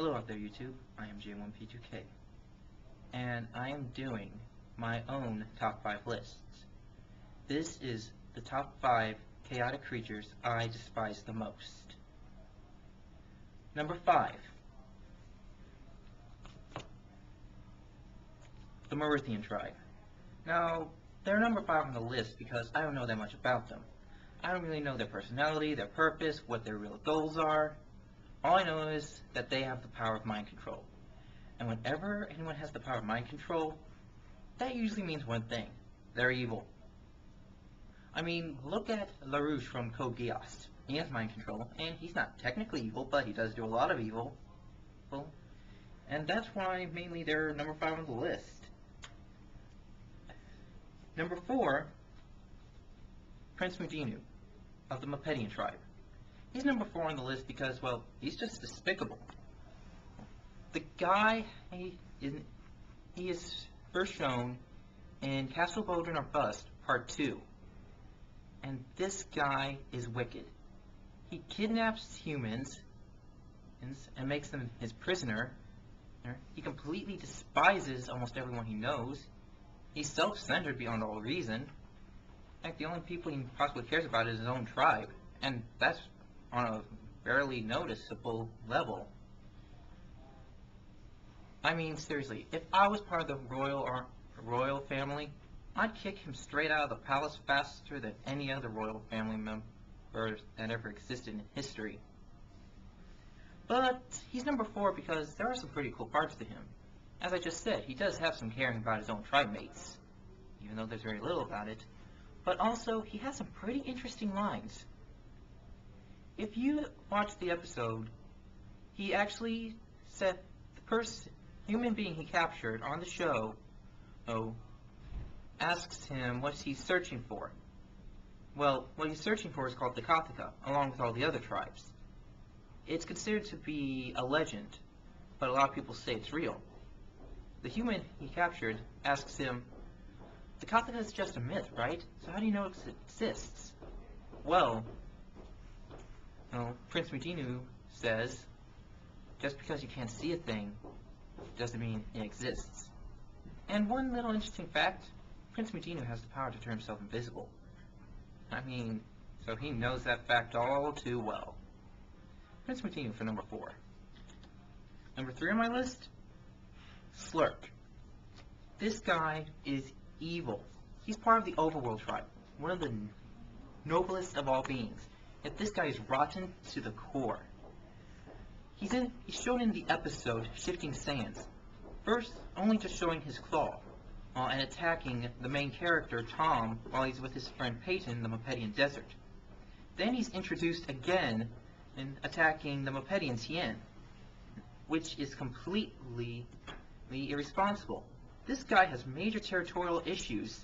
Hello out there YouTube, I am J1P2K, and I am doing my own top 5 lists. This is the top 5 chaotic creatures I despise the most. Number 5. The Merithian tribe. Now, they're number 5 on the list because I don't know that much about them. I don't really know their personality, their purpose, what their real goals are. All I know is that they have the power of mind control. And whenever anyone has the power of mind control, that usually means one thing. They're evil. I mean, look at LaRouche from Code Geass. He has mind control, and he's not technically evil, but he does do a lot of evil. And that's why mainly they're number 5 on the list. Number 4, Prince Mudiinu of the Mopedian tribe. He's number 4 on the list because, well, he's just despicable. The guy, he is first shown in Castle Bodrin or Bust, Part 2. And this guy is wicked. He kidnaps humans and makes them his prisoner. He completely despises almost everyone he knows. He's self-centered beyond all reason. In fact, the only people he possibly cares about is his own tribe. And that's on a barely noticeable level. I mean, seriously, if I was part of the royal family, I'd kick him straight out of the palace faster than any other royal family member that ever existed in history. But he's number 4 because there are some pretty cool parts to him. As I just said, he does have some caring about his own tribe mates, even though there's very little about it. But also, he has some pretty interesting lines. If you watch the episode, he actually said the human being he captured on the show asks him what he's searching for. Well, what he's searching for is called the Kathaka, along with all the other tribes. It's considered to be a legend, but a lot of people say it's real. The human he captured asks him, the Kathaka is just a myth, right? So how do you know it exists? Well, Prince Mudiinu says, just because you can't see a thing doesn't mean it exists. And one little interesting fact, Prince Mudiinu has the power to turn himself invisible. I mean, so he knows that fact all too well. Prince Mudiinu for number 4. Number 3 on my list, Slurk. This guy is evil. He's part of the Overworld tribe, one of the noblest of all beings. Yet this guy is rotten to the core. He's shown in the episode Shifting Sands, first only just showing his claw, and attacking the main character, Tom, while he's with his friend Peyton in the Mopedian desert. Then he's introduced again in attacking the Mopedian Tien, which is completely irresponsible. This guy has major territorial issues.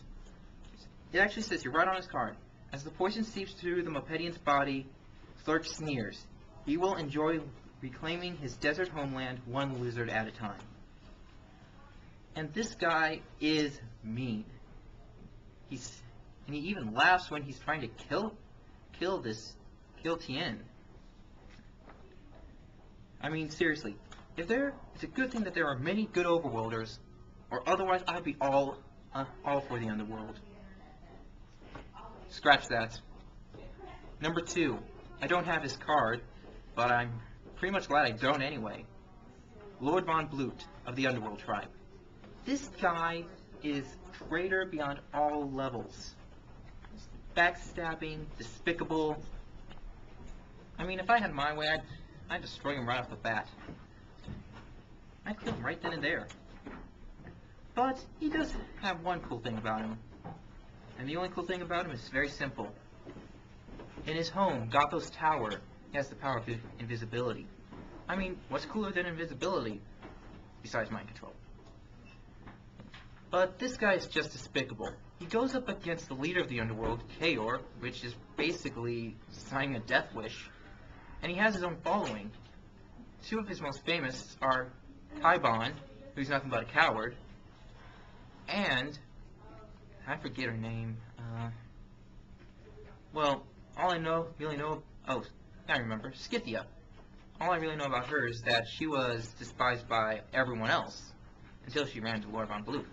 It actually says here right on his card, as the poison seeps through the Mopedian's body, Slurk sneers. He will enjoy reclaiming his desert homeland one lizard at a time. And this guy is mean. And he even laughs when he's trying to kill Tien. I mean, seriously, it's a good thing that there are many good overworlders, or otherwise I'd be all for the underworld. Scratch that. Number 2, I don't have his card, but I'm pretty much glad I don't anyway. Lord Von Blut of the Underworld tribe. This guy is traitor beyond all levels. Backstabbing, despicable. I mean, if I had my way, I'd destroy him right off the bat. I'd kill him right then and there. But he does have one cool thing about him. And the only cool thing about him is very simple. In his home, Gothos Tower, he has the power of invisibility. I mean, what's cooler than invisibility, besides mind control? But this guy is just despicable. He goes up against the leader of the underworld, Kaor, which is basically signing a death wish, and he has his own following. 2 of his most famous are Kaibon, who's nothing but a coward, and I forget her name. Well, all I really know, I remember, Scythia. all I really know about her is that she was despised by everyone else until she ran into Lord von Bluet.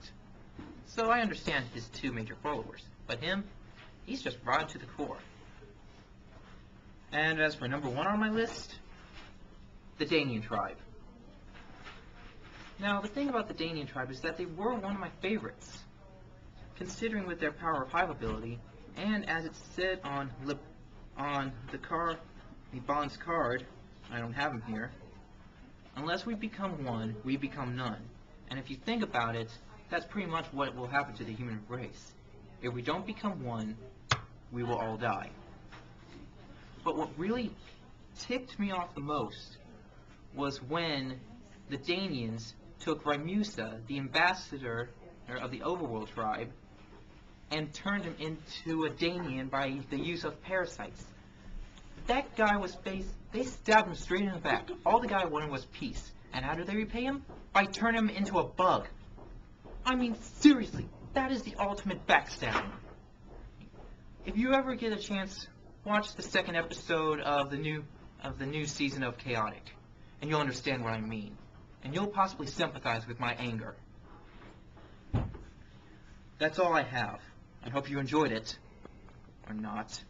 So I understand his two major followers, but him, he's just rotten to the core. And as for number 1 on my list, the Danian tribe. Now, the thing about the Danian tribe is that they were one of my favorites, considering with their power of hive ability, and as it's said on the Bond's card, I don't have him here, unless we become one, we become none. And if you think about it, that's pretty much what will happen to the human race. If we don't become one, we will all die. But what really ticked me off the most was when the Danians took Rymusa, the ambassador of the Overworld tribe, and turned him into a Danian by the use of parasites. That guy was they stabbed him straight in the back. All the guy wanted was peace. And how did they repay him? By turning him into a bug. I mean, seriously, that is the ultimate backstabbing. If you ever get a chance, watch the 2nd episode of the new season of Chaotic, and you'll understand what I mean. And you'll possibly sympathize with my anger. That's all I have. I hope you enjoyed it. Or not.